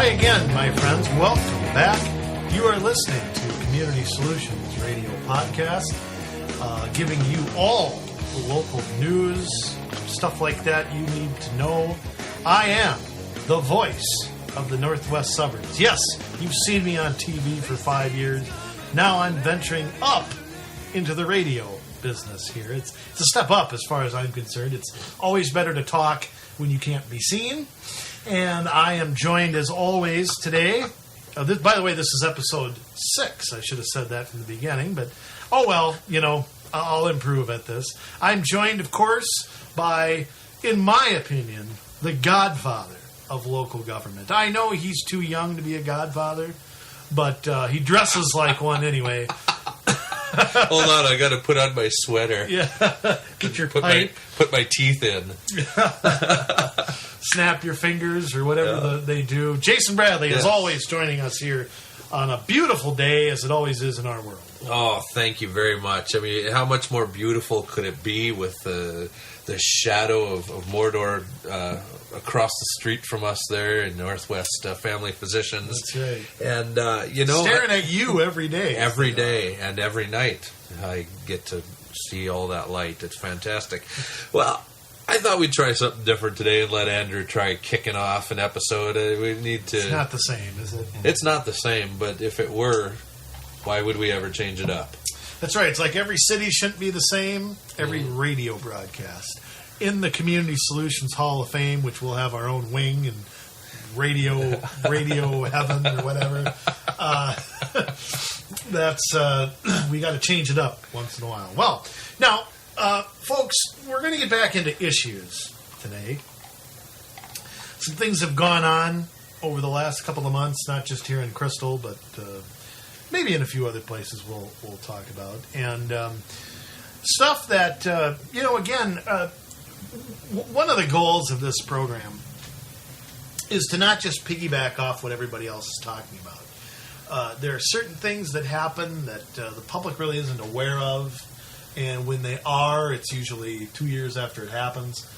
Hi again, my friends. Welcome back. You are listening to Community Solutions Radio Podcast, giving you all the local news, stuff like that you need to know. I am the voice of the Northwest Suburbs. Yes, you've seen me on TV for 5 years. Now I'm venturing up into the radio business here. It's a step up as far as I'm concerned. It's always better to talk when you can't be seen. And I am joined, as always, today. By the way, this is episode 6. I should have said that from the beginning, but oh well, I'll improve at this. I'm joined, of course, by, in my opinion, the godfather of local government. I know he's too young to be a godfather, but he dresses like one anyway. Hold on, I got to put on my sweater. Yeah, get your put my teeth in. Snap your fingers or whatever they do. Jason Bradley, as always, joining us here on a beautiful day, as it always is in our world. Oh, thank you very much. I mean, how much more beautiful could it be with the shadow of Mordor across the street from us there in Northwest Family Physicians? That's right. And, staring at you every day. Every day and every night I get to see all that light. It's fantastic. Well, I thought we'd try something different today and let Andrew try kicking off an episode. We need to... It's not the same, is it? It's not the same, but if it were, why would we ever change it up? That's right. It's like every city shouldn't be the same. Every radio broadcast. In the Community Solutions Hall of Fame, which we'll have our own wing and radio heaven or whatever. We got to change it up once in a while. Well, now, folks, we're going to get back into issues today. Some things have gone on over the last couple of months, not just here in Crystal, but maybe in a few other places we'll talk about. And stuff that, again, one of the goals of this program is to not just piggyback off what everybody else is talking about. There are certain things that happen that the public really isn't aware of, and when they are, it's usually 2 years after it happens.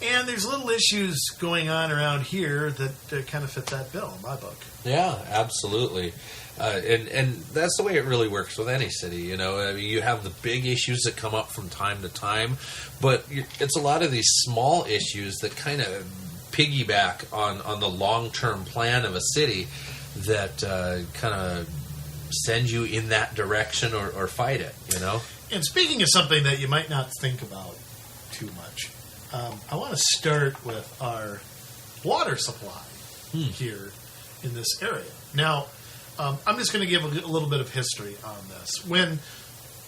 And there's little issues going on around here that kind of fit that bill in my book. Yeah, absolutely. And that's the way it really works with any city. I mean, you have the big issues that come up from time to time, but it's a lot of these small issues that kind of piggyback on the long-term plan of a city that kind of send you in that direction or fight it, And speaking of something that you might not think about too much, I want to start with our water supply here in this area. Now, I'm just going to give a little bit of history on this. When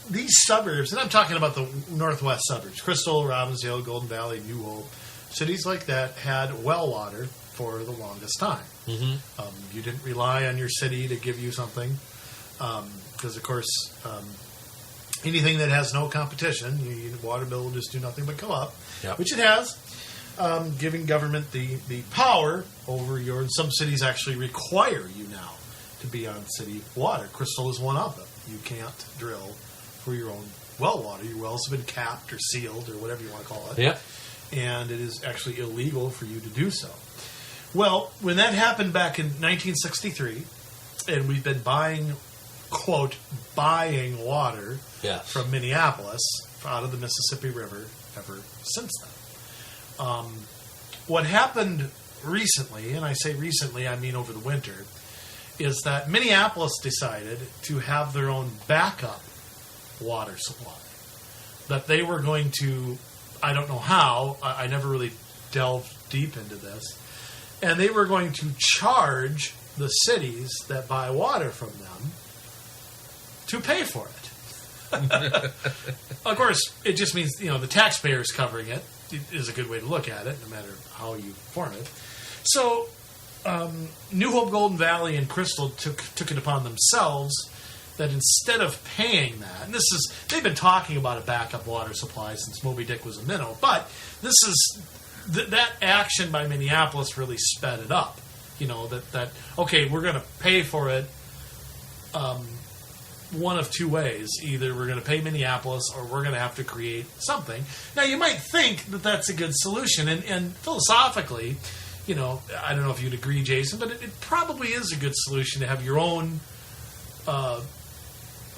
these suburbs, and I'm talking about the Northwest suburbs, Crystal, Robbinsdale, Golden Valley, New Hope, cities like that had well water for the longest time. Mm-hmm. You didn't rely on your city to give you something because, of course, anything that has no competition, your water bill will just do nothing but go up, which it has, giving government the power over and some cities actually require you now to be on city water. Crystal is one of them. You can't drill for your own well water. Your wells have been capped or sealed or whatever you want to call it. Yeah. And it is actually illegal for you to do so. Well, when that happened back in 1963, and we've been buying water from Minneapolis out of the Mississippi River ever since then. What happened recently, and I say recently, I mean over the winter, is that Minneapolis decided to have their own backup water supply. That they were going to, I don't know how, I never really delved deep into this, and they were going to charge the cities that buy water from them to pay for it. Of course, it just means, the taxpayers covering it is a good way to look at it, no matter how you form it. So, New Hope, Golden Valley, and Crystal took it upon themselves that instead of paying that, and they've been talking about a backup water supply since Moby Dick was a minnow, but this is that action by Minneapolis really sped it up. Okay, we're going to pay for it one of two ways. Either we're going to pay Minneapolis or we're going to have to create something. Now, you might think that that's a good solution, and philosophically, I don't know if you'd agree, Jason, but it probably is a good solution to have your own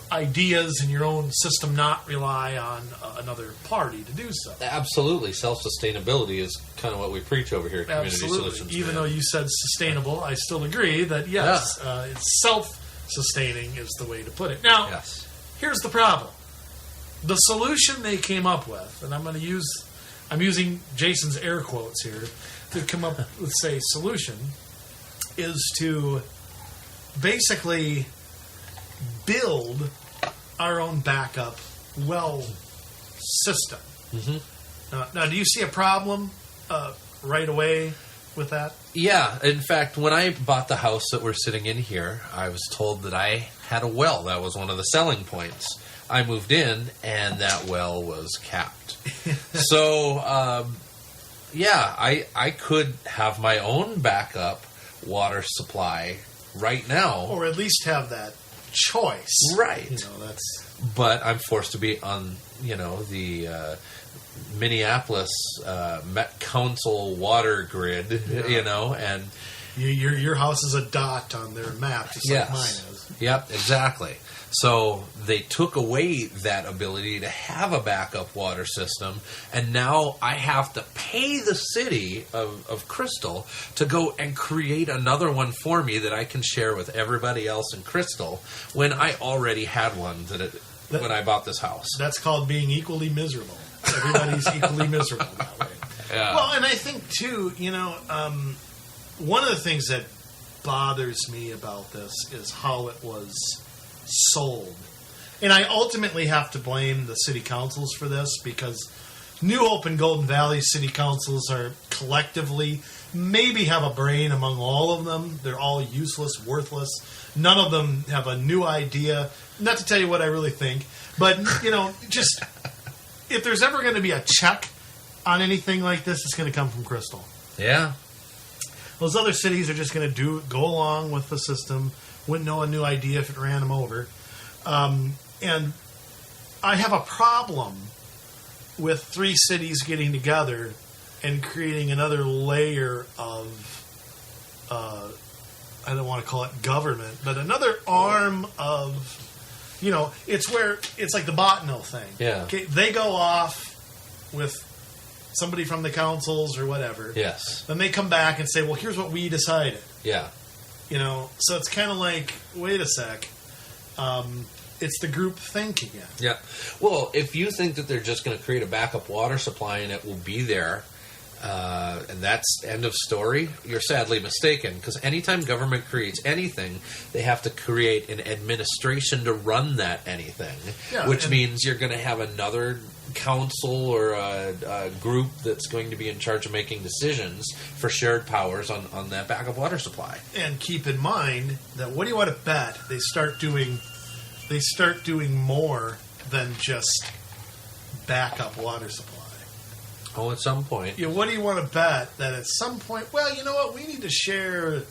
ideas and your own system, not rely on another party to do so. Absolutely. Self-sustainability is kind of what we preach over here at Community Absolutely. Solutions. Even though you said sustainable, I still agree that, yes, it's self-sustaining is the way to put it. Now, here's the problem. The solution they came up with, and I'm using Jason's air quotes here to come up with, say, solution, is to basically build our own backup well system. Now, do you see a problem right away with that? Yeah. In fact, when I bought the house that we're sitting in here, I was told that I had a well. That was one of the selling points. I moved in, and that well was capped. So, I could have my own backup water supply right now. Or at least have that choice. Right. But I'm forced to be on, the Minneapolis Met Council water grid, and... Your house is a dot on their map, just like mine is. Yep, exactly. So they took away that ability to have a backup water system, and now I have to pay the city of Crystal to go and create another one for me that I can share with everybody else in Crystal when I already had one when I bought this house. That's called being equally miserable. Everybody's equally miserable that way. Yeah. Well, and I think, too, one of the things that bothers me about this is how it was sold. And I ultimately have to blame the city councils for this, because New Hope and Golden Valley city councils are collectively, maybe have a brain among all of them. They're all useless, worthless. None of them have a new idea. Not to tell you what I really think, but, just if there's ever going to be a check on anything like this, it's going to come from Crystal. Yeah. Those other cities are just going to go along with the system. Wouldn't know a new idea if it ran them over. And I have a problem with 3 cities getting together and creating another layer of, I don't want to call it government, but another arm of, it's like the Botno thing. Yeah. Okay, they go off with somebody from the councils or whatever. Yes. Then they come back and say, well, here's what we decided. Yeah. So it's kind of like, wait a sec. It's the group think again. Yeah. Well, if you think that they're just going to create a backup water supply and it will be there, and that's end of story, you're sadly mistaken. Because anytime government creates anything, they have to create an administration to run that anything. Yeah, which means you're going to have another council or a group that's going to be in charge of making decisions for shared powers on that backup water supply. And keep in mind that, what do you want to bet they start doing more than just backup water supply? Oh, at some point. Yeah, what do you want to bet that at some point, well, you know what, we need to share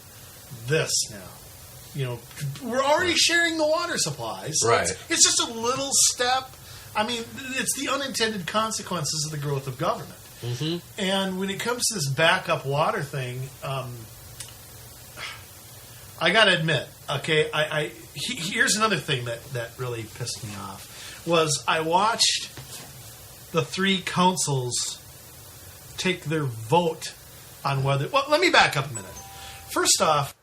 this now. We're already sharing the water supply. So right. It's just a little step. I mean, it's the unintended consequences of the growth of government. Mm-hmm. And when it comes to this backup water thing, I got to admit, okay, here's another thing that really pissed me off, was I watched the 3 councils take their vote on whether... Well, let me back up a minute. First off,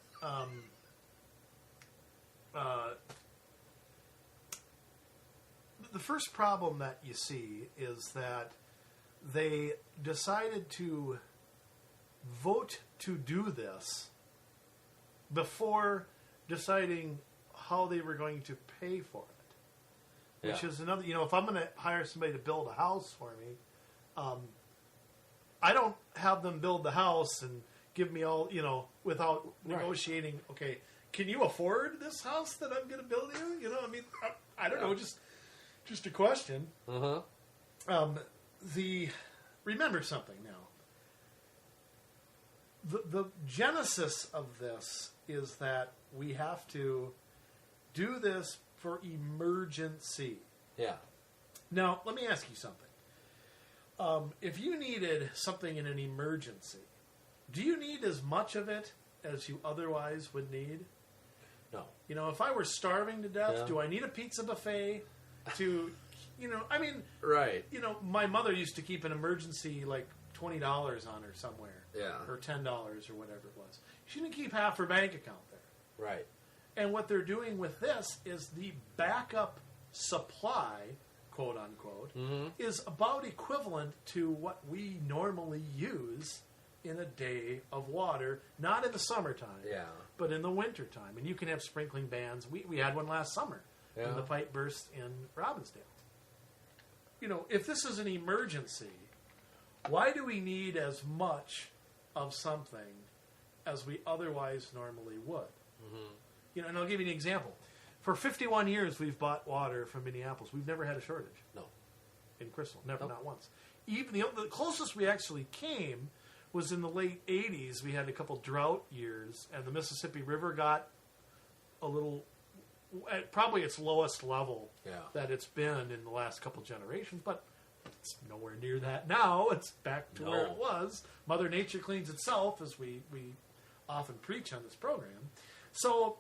the first problem that you see is that they decided to vote to do this before deciding how they were going to pay for it. Which is another, if I'm going to hire somebody to build a house for me, I don't have them build the house and give me all, without negotiating, okay, can you afford this house that I'm going to build you? I don't know, just a question. Uh-huh. Remember something now. The genesis of this is that we have to do this for emergency. Yeah. Now, let me ask you something. If you needed something in an emergency, Do you need as much of it as you otherwise would need? No. You know, if I were starving to death, Yeah. do I need a pizza buffet to, you know, I mean, Right. you know, my mother used to keep an emergency like $20 on her somewhere. Yeah. Or $10 or whatever it was. She didn't keep half her bank account there. Right. And what they're doing with this is the backup supply, quote unquote, is about equivalent to what we normally use in a day of water, not in the summertime, Yeah. but in the wintertime. And you can have sprinkling bans. We had one last summer when Yeah. the pipe burst in Robbinsdale. You know, if this is an emergency, why do we need as much of something as we otherwise normally would? You know, and I'll give you an example. For 51 years, we've bought water from Minneapolis. We've never had a shortage No. in Crystal. Never, Nope. not once. Even the closest we actually came was in the late 80s. We had a couple drought years, and the Mississippi River got a little, at probably its lowest level Yeah. that it's been in the last couple generations, but it's nowhere near that now. It's back to where No. it was. Mother Nature cleans itself, as we often preach on this program. So,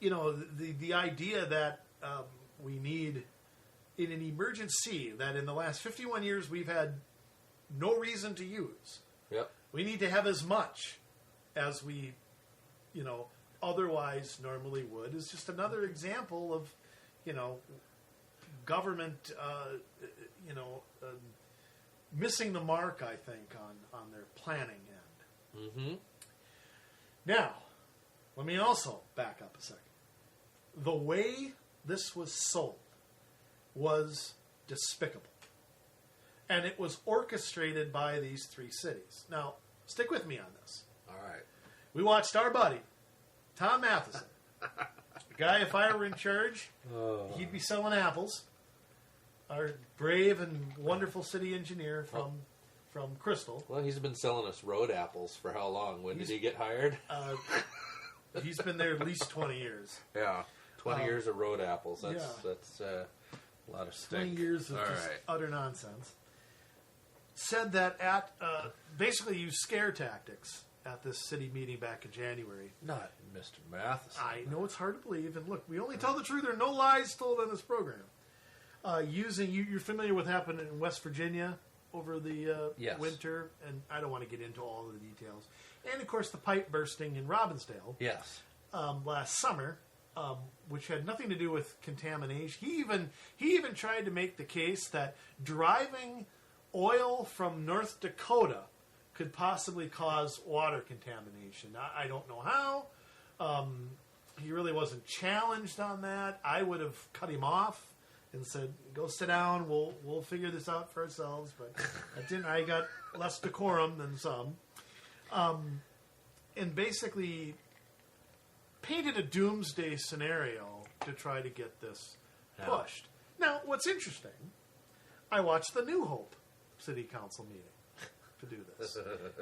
you know, the idea that we need, in an emergency, that in the last 51 years we've had no reason to use, Yep. we need to have as much as we, you know, otherwise normally would, is just another example of, you know, government, missing the mark, I think, on their planning end. Mm-hmm. Now, let me also back up a second. The way this was sold was despicable. And it was orchestrated by these three cities. Now, stick with me on this. All right. We watched our buddy, Tom Matheson. The guy, if I were in charge, he'd be selling apples. Our brave and wonderful city engineer from Crystal. Well, he's been selling us road apples for how long? When did he get hired? He's been there at least 20 years. Yeah. 20 years of road apples. yeah. That's a lot of stink. 20 years of All just right. utter nonsense. Said that basically used scare tactics at this city meeting back in January. Not Mr. Matheson. I know it's hard to believe, and look, we only tell the truth. There are no lies told on this program. You're familiar with what happened in West Virginia over the Yes. winter, and I don't want to get into all of the details. And of course, the pipe bursting in Robbinsdale Yes. last summer, which had nothing to do with contamination. He even tried to make the case that driving oil from North Dakota could possibly cause water contamination. I don't know how. He really wasn't challenged on that. I would have cut him off and said, "Go sit down. We'll figure this out for ourselves." But I didn't. I got less decorum than some, and basically painted a doomsday scenario to try to get this pushed. Now, what's interesting, I watched the New Hope City Council meeting to do this,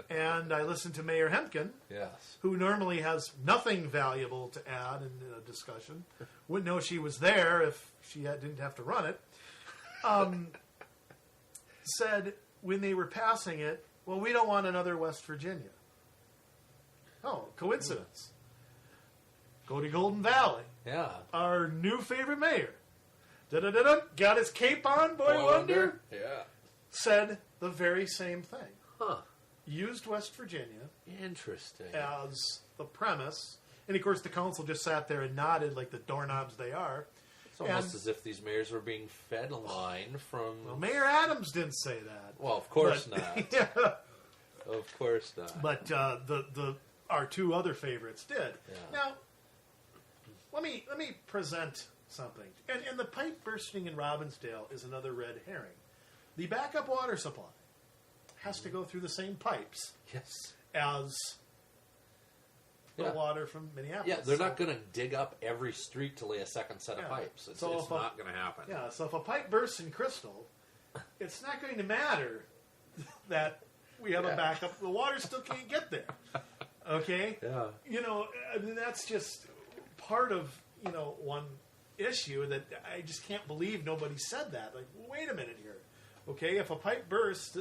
and I listened to Mayor Hemken, Yes. who normally has nothing valuable to add in a discussion. Wouldn't know she was there if she didn't have to run it. Said when they were passing it, well, we don't want another West Virginia. Oh, coincidence. Go to Golden Valley. Yeah. Our new favorite mayor. Da-da-da-da, got his cape on, boy wonder. Yeah. Said the very same thing. Huh. Used West Virginia Interesting. as the premise. And of course, the council just sat there and nodded like the doorknobs they are. It's almost And- as if these mayors were being fed a line from. Well, Mayor Adams didn't say that. Well, of course But- not. Yeah. Of course not. But our two other favorites did. Yeah. Now, let me present something. And the pipe bursting in Robbinsdale is another red herring. The backup water supply has to go through the same pipes Yes. as the Yeah. water from Minneapolis. Yeah, they're So- not going to dig up every street to lay a second set of Yeah. pipes. It's, So it's if not going to happen. Yeah, so if a pipe bursts in Crystal, it's not going to matter that we have Yeah. a backup. The water still can't get there. Okay? Yeah. You know, I mean, that's just part of, one issue that I just can't believe nobody said that. Like, wait a minute here. Okay, if a pipe bursts,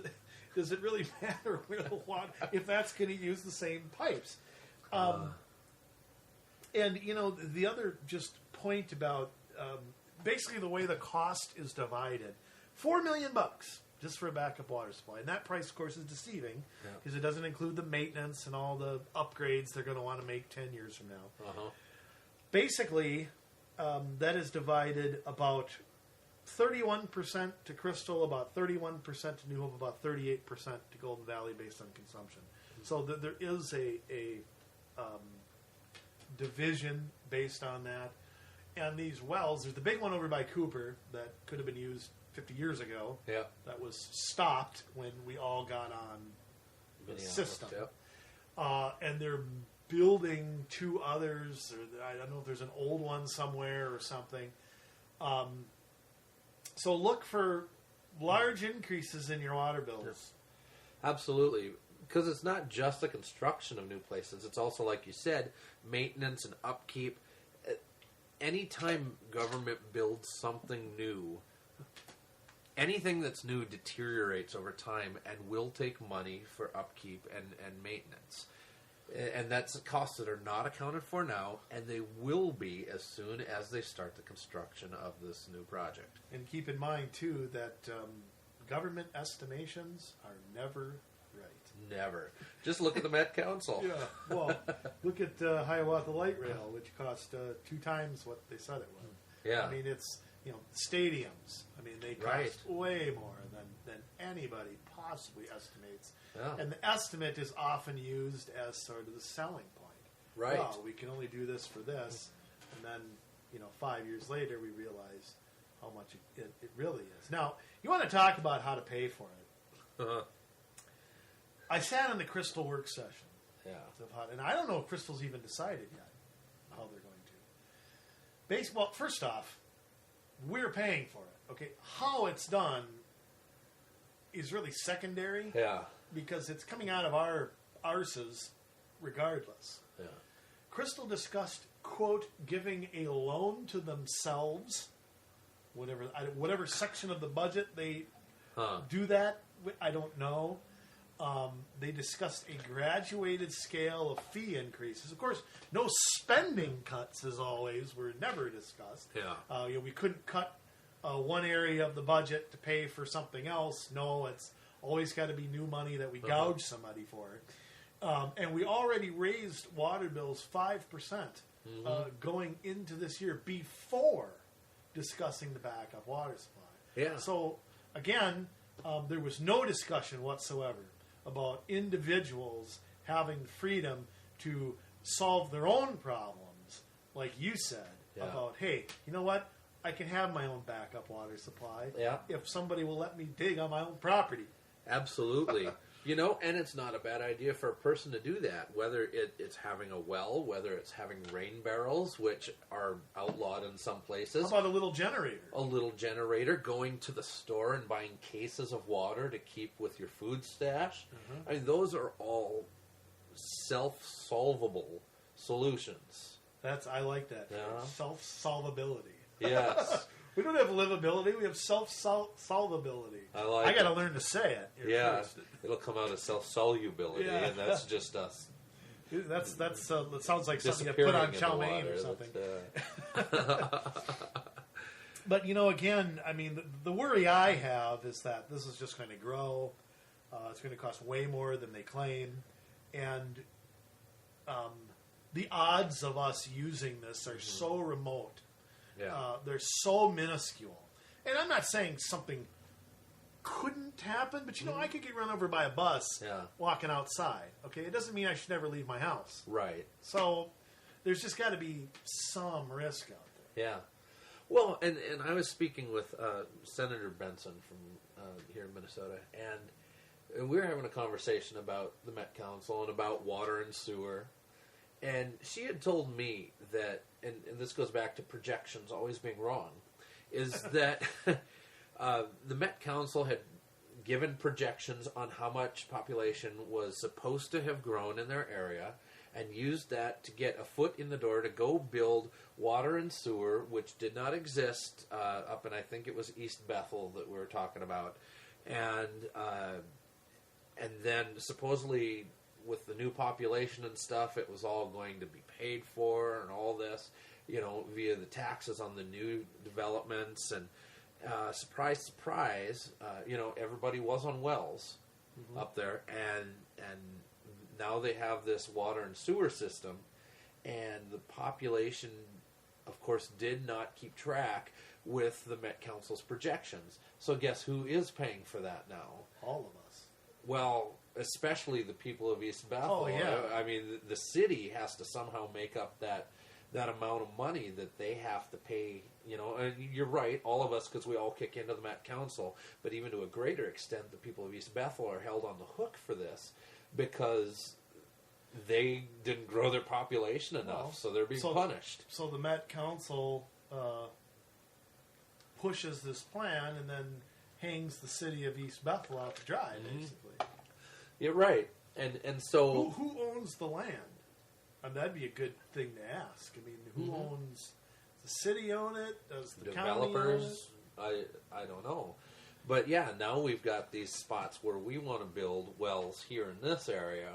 does it really matter where the water, if that's going to use the same pipes? And, you know, the other just point about basically the way the cost is divided, $4 million just for a backup water supply. And that price, of course, is deceiving because it doesn't include the maintenance and all the upgrades they're going to want to make 10 years from now. Basically, that is divided about 31% to Crystal, about 31% to New Hope, about 38% to Golden Valley based on consumption. So there is a division based on that. And these wells, there's the big one over by Cooper that could have been used 50 years ago. Yeah. That was stopped when we all got on the system. And they're building two others. Or I don't know if there's an old one somewhere or something. So look for large increases in your water bills. Absolutely. Because it's not just the construction of new places. It's also, like you said, maintenance and upkeep. Anytime government builds something new, anything that's new deteriorates over time and will take money for upkeep and maintenance. And that's costs that are not accounted for now, and they will be as soon as they start the construction of this new project. And keep in mind, too, that government estimations are never right. Never. Just look at the Met Council. Yeah. Well, look at Hiawatha Light Rail, which cost 2 times what they said it would. Yeah. I mean, it's, you know, stadiums. I mean, they cost way more than anybody possibly estimates. Yeah. And the estimate is often used as sort of the selling point. Right. Well, we can only do this for this. And then, you know, 5 years later, we realize how much it really is. Now, you want to talk about how to pay for it. I sat in the Crystal work session. Yeah. And I don't know if Crystal's even decided yet how they're going to. Baseball, first off, we're paying for it. Okay, how it's done is really secondary. Yeah. Because it's coming out of our arses regardless. Yeah. Crystal discussed, quote, giving a loan to themselves, whatever section of the budget they do that. I don't know. They discussed a graduated scale of fee increases. Of course, no spending cuts, as always, were never discussed. Yeah. We couldn't cut one area of the budget to pay for something else. No, it's always got to be new money that we gouge somebody for. And we already raised water bills 5% going into this year before discussing the backup water supply. Yeah. So, again, there was no discussion whatsoever about individuals having freedom to solve their own problems, like you said, about, hey, you know what? I can have my own backup water supply if somebody will let me dig on my own property. Absolutely. You know, and it's not a bad idea for a person to do that, whether it's having a well, whether it's having rain barrels, which are outlawed in some places. How about a little generator? A little generator, going to the store and buying cases of water to keep with your food stash. I mean, those are all self-solvable solutions. I like that. Yeah. Self-solvability. Yes. We don't have livability, we have self-solvability. I got to learn to say it. First. It'll come out as self-solubility, and that's just us. That sounds like something you put on chow mein or something. But, you know, again, I mean, the worry I have is that this is just going to grow. It's going to cost way more than they claim. And the odds of us using this are so remote. Yeah. They're so minuscule. And I'm not saying something couldn't happen, but, you know, I could get run over by a bus walking outside. Okay, it doesn't mean I should never leave my house. Right. So there's just got to be some risk out there. Yeah. Well, and I was speaking with Senator Benson from here in Minnesota, and we were having a conversation about the Met Council and about water and sewer. And she had told me that, and this goes back to projections always being wrong, is that the Met Council had given projections on how much population was supposed to have grown in their area and used that to get a foot in the door to go build water and sewer, which did not exist up in, I think it was East Bethel that we were talking about. And and then supposedly with the new population and stuff, it was all going to be paid for and all this, via the taxes on the new developments. And surprise, surprise, everybody was on wells up there, and now they have this water and sewer system, and the population, of course, did not keep track with the Met Council's projections. So guess who is paying for that now? All of us. Well, especially the people of East Bethel. Oh, yeah. I mean, the city has to somehow make up that amount of money that they have to pay. And you're right, all of us, because we all kick into the Met Council, but even to a greater extent, the people of East Bethel are held on the hook for this because they didn't grow their population enough, so they're being punished. So the Met Council pushes this plan and then hangs the city of East Bethel out to dry, basically. You're right. And so... Who owns the land? And that'd be a good thing to ask. I mean, who owns... Does the city own it? Does the developers county own it? I don't know. But yeah, now we've got these spots where we want to build wells here in this area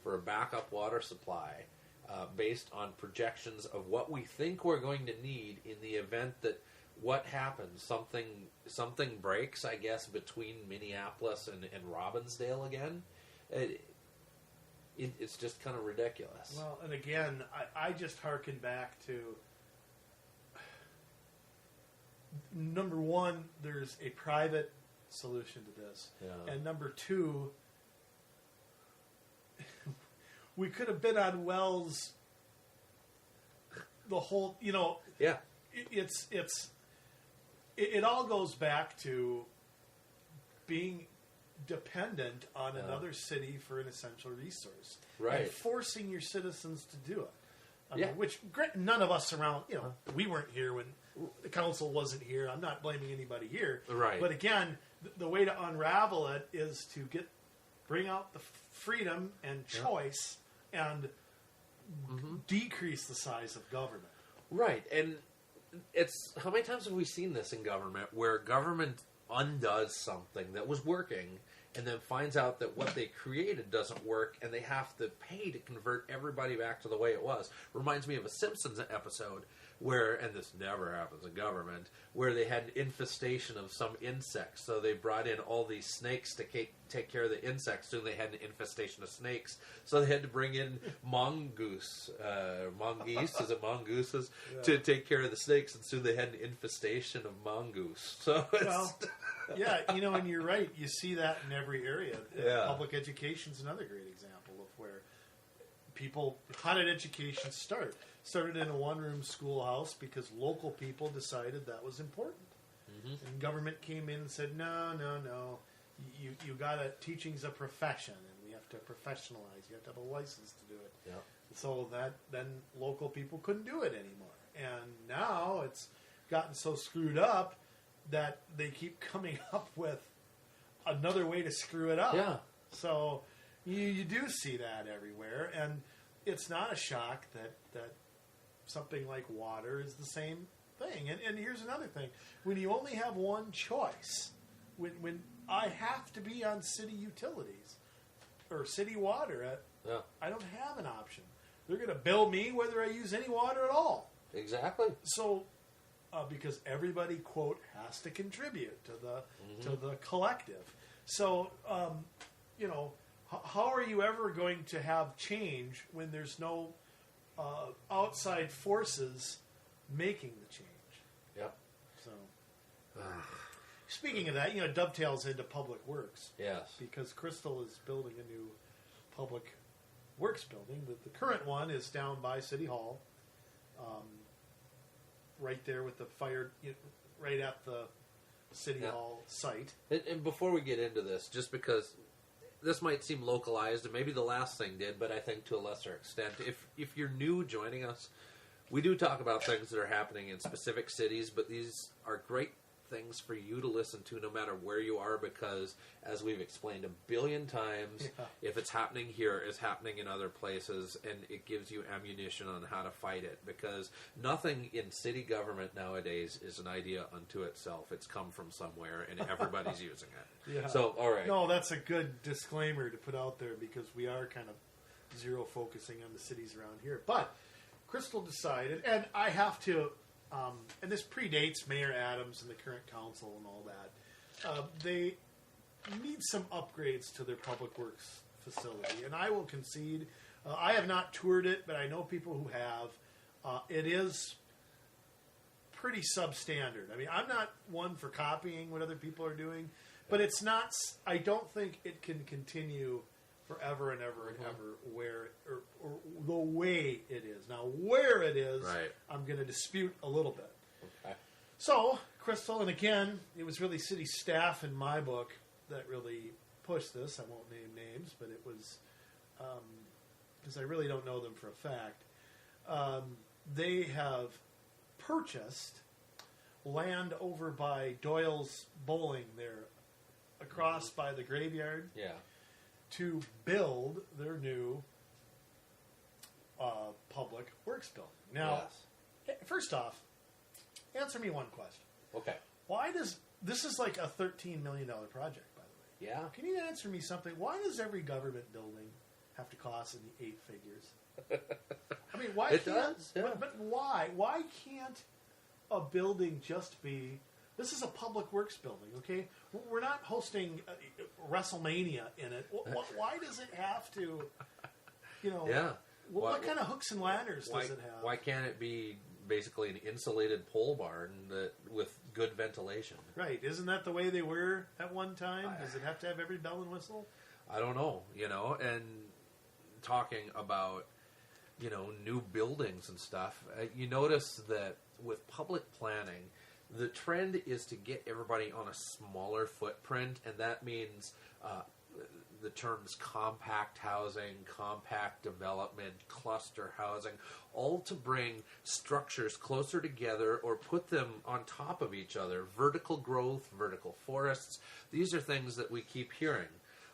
for a backup water supply based on projections of what we think we're going to need in the event that what happens, something breaks, I guess, between Minneapolis and Robbinsdale again. It's just kind of ridiculous. Well, and again, I just hearken back to, number one, there's a private solution to this. Yeah. And number two, we could have been on wells the whole, Yeah. It all goes back to being dependent on another city for an essential resource, right? And forcing your citizens to do it. Yeah. Which none of us around, we weren't here when the council wasn't here. I'm not blaming anybody here, right? But again, the way to unravel it is to bring out the freedom and choice and decrease the size of government, right? And it's how many times have we seen this in government where government undoes something that was working and then finds out that what they created doesn't work and they have to pay to convert everybody back to the way it was. Reminds me of a Simpsons episode where, and this never happens in government, where they had an infestation of some insects. So they brought in all these snakes to take care of the insects. Soon they had an infestation of snakes. So they had to bring in mongooses, Yeah. to take care of the snakes. And soon they had an infestation of mongoose. So yeah, and you're right. You see that in every area. Yeah. Public education is another great example of where people. How did education start? Started in a one-room schoolhouse because local people decided that was important, and government came in and said, "No, you got to. Teaching's a profession, and we have to professionalize. You have to have a license to do it." Yeah. So that then local people couldn't do it anymore, and now it's gotten so screwed up that they keep coming up with another way to screw it up. Yeah. So you do see that everywhere, and it's not a shock that something like water is the same thing. And here's another thing. When you only have one choice, when I have to be on city utilities or city water, I don't have an option. They're going to bill me whether I use any water at all. Exactly. So because everybody, quote, has to contribute to the collective. So, how are you ever going to have change when there's no outside forces making the change? Yep. So, speaking of that, dovetails into public works. Yes. Because Crystal is building a new public works building. The current one is down by City Hall. Right there with the fire, right at the City Hall site. And before we get into this, just because this might seem localized, and maybe the last thing did, but I think to a lesser extent, if you're new joining us, we do talk about things that are happening in specific cities, but these are great things for you to listen to no matter where you are, because, as we've explained a billion times, if it's happening here, it's happening in other places, and it gives you ammunition on how to fight it, because nothing in city government nowadays is an idea unto itself. It's come from somewhere, and everybody's using it. Yeah. So, all right. No, that's a good disclaimer to put out there, because we are kind of zero focusing on the cities around here. But Crystal decided, and I have to, and this predates Mayor Adams and the current council and all that, they need some upgrades to their public works facility. And I will concede, I have not toured it, but I know people who have. It is pretty substandard. I mean, I'm not one for copying what other people are doing, but it's not, I don't think it can continue forever and ever and ever where or the way it is. Now, where it is, Right. I'm going to dispute a little bit. Okay. So, Crystal, and again, it was really city staff in my book that really pushed this. I won't name names, but it was, because I really don't know them for a fact. They have purchased land over by Doyle's Bowling there, across by the graveyard, Yeah. to build their new public works building. Now, first off, answer me one question. Okay. Why does this is like a $13 million project, by the way? Yeah. Can you answer me something? Why does every government building have to cost in the 8 figures? I mean, why It can't? does, yeah. But why? Why can't a building just be? This is a public works building, okay? We're not hosting WrestleMania in it. Why does it have to? You know. Yeah. What kind of hooks and ladders does it have? Why can't it be basically an insulated pole barn with good ventilation? Right. Isn't that the way they were at one time? Does it have to have every bell and whistle? I don't know, and talking about, new buildings and stuff, you notice that with public planning, the trend is to get everybody on a smaller footprint, and that means the terms compact housing, compact development, cluster housing, all to bring structures closer together or put them on top of each other. Vertical growth, vertical forests, these are things that we keep hearing.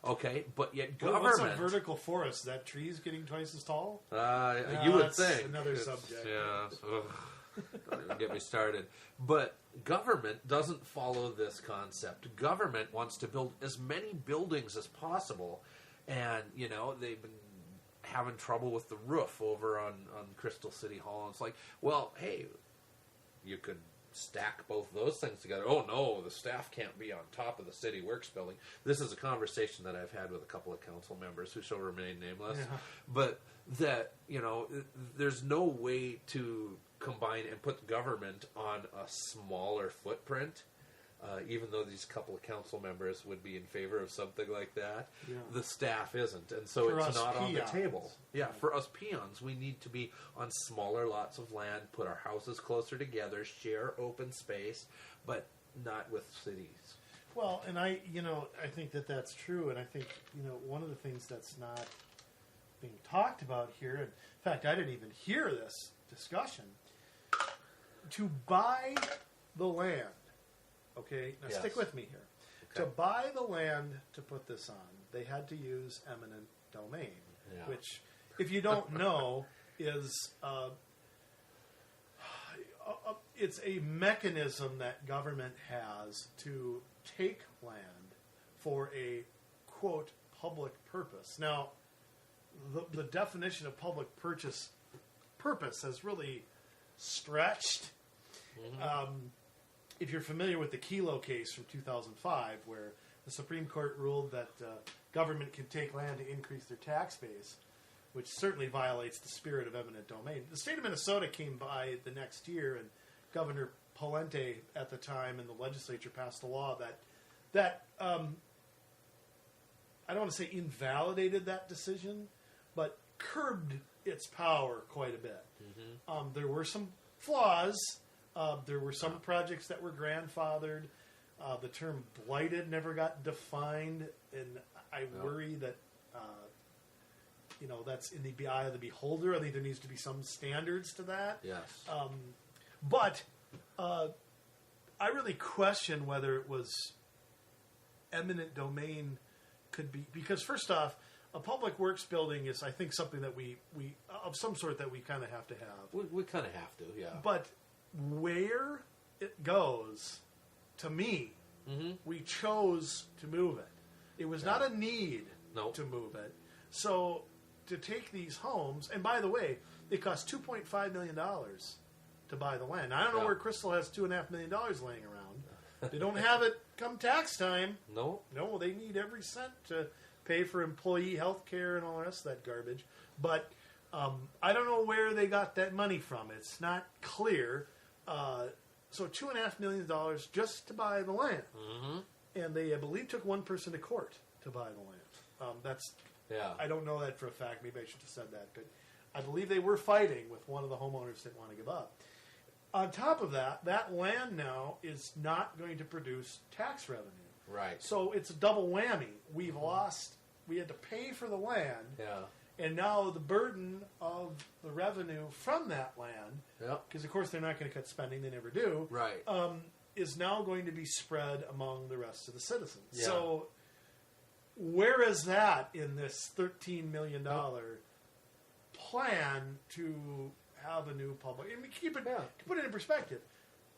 Okay, but yet government... What's a vertical forest? Is that trees getting twice as tall? You would that's think. another subject. Yeah. Don't even get me started. But government doesn't follow this concept. Government wants to build as many buildings as possible, and they've been having trouble with the roof over on Crystal City Hall. And it's like, well, hey, you could stack both those things together. Oh no, the staff can't be on top of the City Works building. This is a conversation that I've had with a couple of council members who shall remain nameless. Yeah. But that, there's no way to combine and put government on a smaller footprint, even though these couple of council members would be in favor of something like that. Yeah. The staff isn't, and so for it's not peons. On the table. Yeah, for us peons, we need to be on smaller lots of land, put our houses closer together, share open space, but not with cities. Well, and I think that's true, and I think, one of the things that's not being talked about here, and in fact, I didn't even hear this discussion, to buy the land. Okay, now stick with me here. Okay. To buy the land to put this on, they had to use eminent domain, which, if you don't know, is it's a mechanism that government has to take land for a, quote, public purpose. Now, the definition of public purpose has really stretched. Mm-hmm. If you're familiar with the Kelo case from 2005, where the Supreme Court ruled that government can take land to increase their tax base, which certainly violates the spirit of eminent domain. The state of Minnesota came by the next year, and Governor Pawlenty at the time and the legislature passed a law that I don't want to say invalidated that decision, but curbed its power quite a bit. Mm-hmm. There were some flaws. There were some projects that were grandfathered. The term blighted never got defined, and I worry that that's in the eye of the beholder. I think there needs to be some standards to that. Yes. But I really question whether it was eminent domain could be, because first off, a public works building is, I think, something that we of some sort that we kind of have to have. We kind of have to, yeah. But where it goes, to me, we chose to move it. It was not a need to move it. So to take these homes, and by the way, it cost $2.5 million to buy the land. I don't know where Crystal has $2.5 million laying around. They don't have it come tax time. No, they need every cent to pay for employee health care and all the rest of that garbage. But I don't know where they got that money from. It's not clear. So $2.5 million just to buy the land. And they, I believe, took one person to court to buy the land. I don't know that for a fact. Maybe I should have said that. But I believe they were fighting with one of the homeowners that didn't want to give up. On top of that, that land now is not going to produce tax revenue. Right. So it's a double whammy. We've lost, we had to pay for the land. Yeah. And now the burden of the revenue from that land, because of course they're not going to cut spending, they never do, right. Is now going to be spread among the rest of the citizens. Yeah. So where is that in this $13 million plan to have a new public? I mean, to put it in perspective,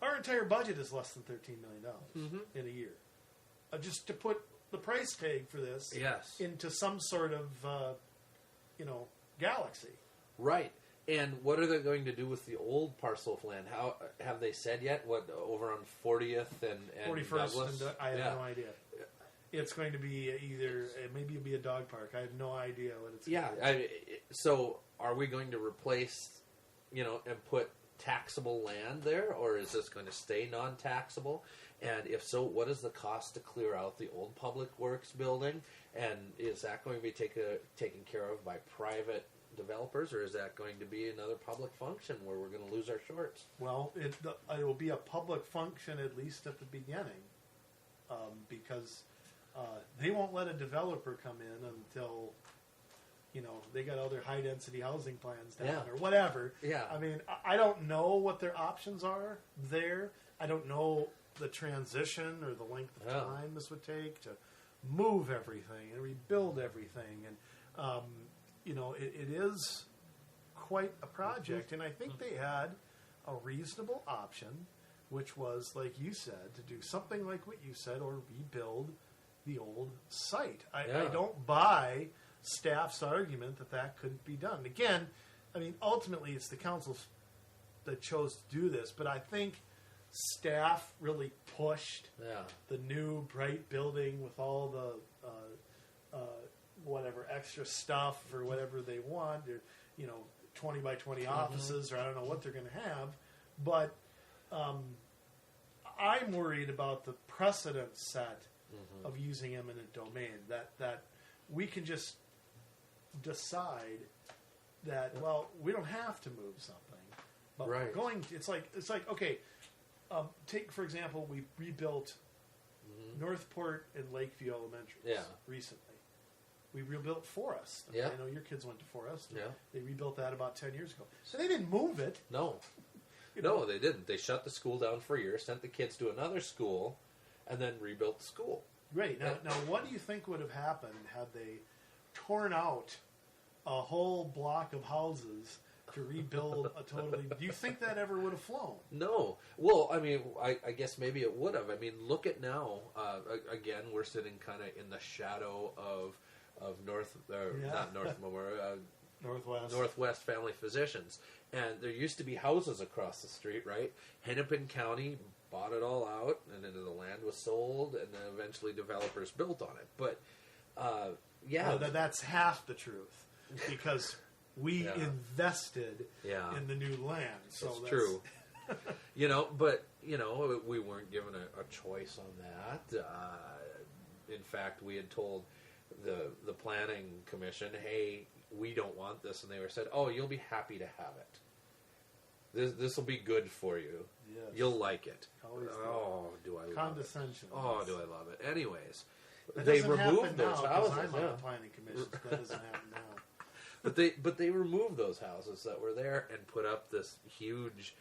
our entire budget is less than $13 million in a year. Just to put the price tag for this into some sort of, galaxy. Right. And what are they going to do with the old parcel of land? How have they said yet? What, over on 40th and 41st Douglas? and I have no idea. It's going to be either, maybe it'll be a dog park. I have no idea what it's going to be. So are we going to replace, and put taxable land there, or is this going to stay non-taxable? And if so, what is the cost to clear out the old public works building? And is that going to be taken care of by private developers, or is that going to be another public function where we're going to lose our shorts? Well, it will be a public function, at least at the beginning, because they won't let a developer come in until they got other high-density housing plans down or whatever. Yeah. I mean, I don't know what their options are there. I don't know the transition or the length of time this would take to move everything and rebuild everything. And, it is quite a project. And I think they had a reasonable option, which was, like you said, to do something like what you said or rebuild the old site. I don't buy staff's argument that couldn't be done. Again, I mean, ultimately it's the council that chose to do this, but I think staff really pushed the new bright building with all the whatever extra stuff or whatever they want, or 20 by 20 offices, or I don't know what they're going to have, but I'm worried about the precedent set of using eminent domain, that we can just decide that we don't have to move something, but we're going to, it's like okay, take for example, we rebuilt Northport and Lakeview Elementary recently. We rebuilt Forest. I know your kids went to Forest. They rebuilt that about 10 years ago, so they didn't move it. No, they didn't. They shut the school down for a year, sent the kids to another school, and then rebuilt the school. Right. Now what do you think would have happened had they torn out a whole block of houses to rebuild a totally... Do you think that ever would have flown? No. Well, I mean, I guess maybe it would have. I mean, look at now. Again, we're sitting kind of in the shadow of not North Memorial... Northwest Family Physicians. And there used to be houses across the street, right? Hennepin County bought it all out, and then the land was sold, and then eventually developers built on it. But, that's half the truth, because we invested in the new land. So that's true. But we weren't given a choice on that. In fact, we had told the planning commission, hey, we don't want this, and they were said, oh, you'll be happy to have it. This will be good for you. Yes. You'll like it. Always do I love condescension. It. Oh, do I love it. Anyways, that they removed those houses. I'm on the planning commission. That doesn't happen now. But they removed those houses that were there and put up this huge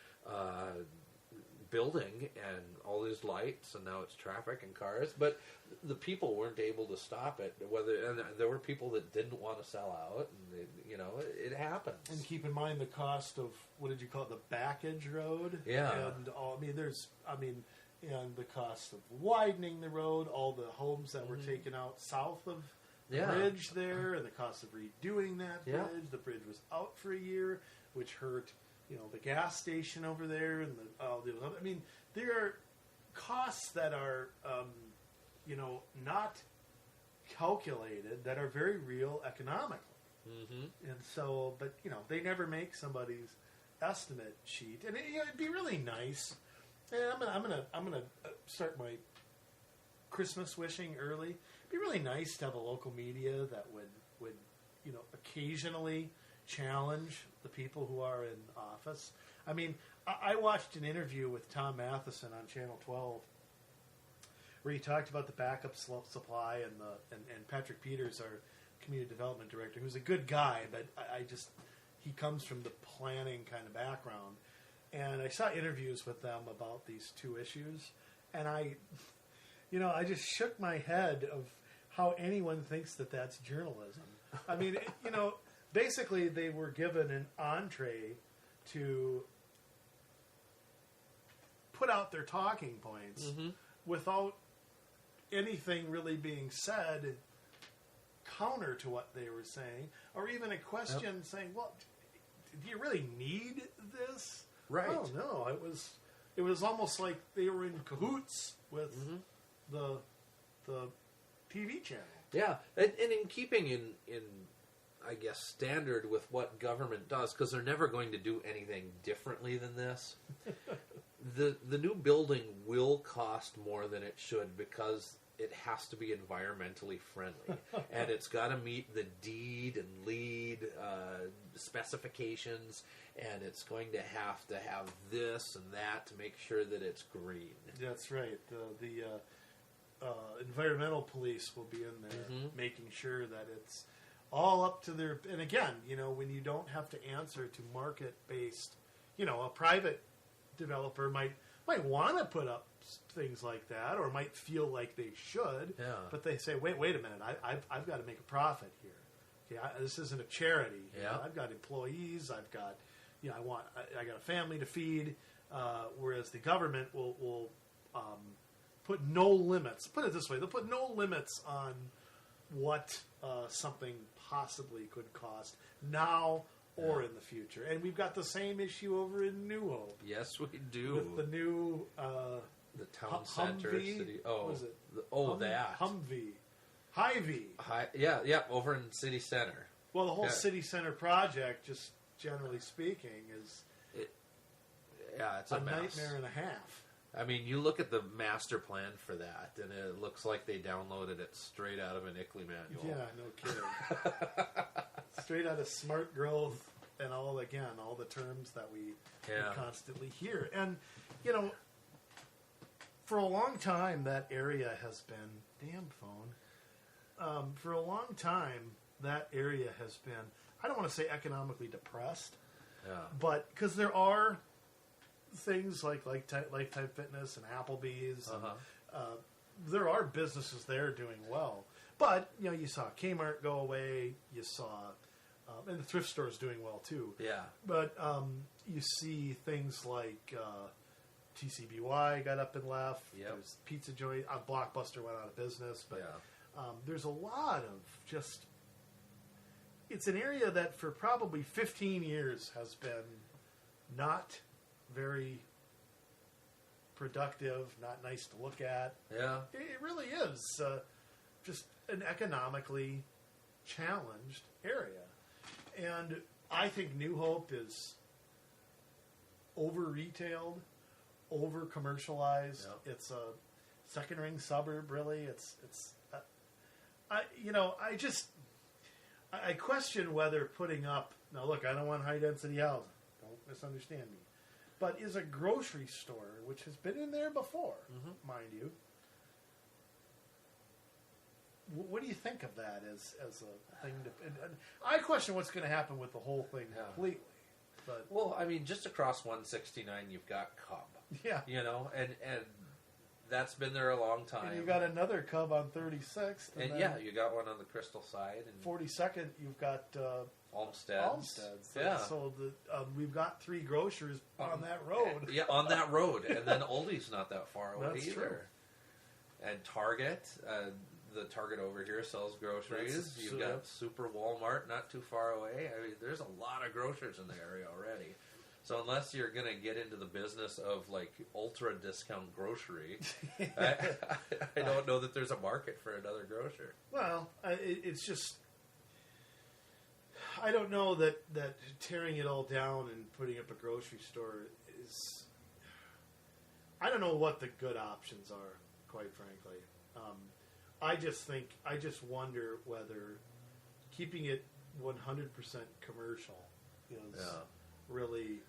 building and all these lights, and now it's traffic and cars. But the people weren't able to stop it. And there were people that didn't want to sell out, and it happens. And keep in mind the cost of, what did you call it, the backage road? Yeah. And and the cost of widening the road, all the homes that were taken out south of the bridge there, and the cost of redoing that bridge. Yeah. The bridge was out for a year, which hurt, the gas station over there, and there are costs that are, not calculated, that are very real economically. Mm-hmm. And so, but they never make somebody's estimate sheet, and it'd be really nice. And I'm gonna start my Christmas wishing early. It'd be really nice to have a local media that would occasionally challenge the people who are in office. I mean, I watched an interview with Tom Matheson on Channel 12 where he talked about the backup supply, and Patrick Peters, our community development director, who's a good guy, but he comes from the planning kind of background. And I saw interviews with them about these two issues, and I just shook my head of how anyone thinks that that's journalism. I mean, basically they were given an entree to put out their talking points without anything really being said counter to what they were saying, or even a question saying, well, do you really need this? Right. Oh no! It was almost like they were in cahoots with the TV channel. Yeah, and in keeping in I guess standard with what government does, because they're never going to do anything differently than this. The new building will cost more than it should, because it has to be environmentally friendly, and it's got to meet the deed and lead specifications, and it's going to have this and that to make sure that it's green. That's right. The environmental police will be in there making sure that it's all up to their. And again, when you don't have to answer to market-based, a private developer might want to put up things like that, or might feel like they should, but they say, wait a minute, I've got to make a profit here. Okay, this isn't a charity. I've got employees. I've got, I got a family to feed. Whereas the government will put no limits. Put it this way: they'll put no limits on what something possibly could cost now or in the future. And we've got the same issue over in New Hope. Yes, we do. With the new the town center Humvee? city. What was it? That Humvee. Hy-Vee. Yeah, over in city center. Well, the whole city center project, just generally speaking, is it's a mess. nightmare and a half. I mean, you look at the master plan for that, and it looks like they downloaded it straight out of an ICLEI manual. Yeah, no kidding. Straight out of smart growth and all the terms that we constantly hear. And, for a long time, that area has been... Damn phone. For a long time, that area has been, I don't want to say economically depressed, but because there are things like Lifetime Fitness and Applebee's, and, there are businesses there doing well. But you saw Kmart go away. You saw, and the thrift store is doing well too. Yeah. But you see things like TCBY got up and left. Yep. There's Pizza Joint. Blockbuster went out of business. But there's a lot of just. It's an area that for probably 15 years has been not very productive, not nice to look at. Yeah. It really is just an economically challenged area. And I think New Hope is over-retailed, over-commercialized. Yep. It's a second-ring suburb, really. I question whether putting up... Now, look, I don't want high-density housing. Don't misunderstand me. But is a grocery store, which has been in there before, mind you, what do you think of that as a thing to... And I question what's going to happen with the whole thing completely. But well, I mean, just across 169, you've got Cub. Yeah. You know, and that's been there a long time. And you got another Cub on 36th. And yeah, you got one on the Crystal side. And 42nd, you've got Olmsted. Yeah. So we've got 3 grocers on that road. Yeah, on that road. And then Oldie's not that far away That's either. true. And Target, the Target over here sells groceries. You've got Super Walmart not too far away. I mean, there's a lot of grocers in the area already. So unless you're going to get into the business of like ultra discount grocery, I don't know that there's a market for another grocer. Well, it's just, I don't know that tearing it all down and putting up a grocery store is, I don't know what the good options are, quite frankly. I just wonder whether keeping it 100% commercial is really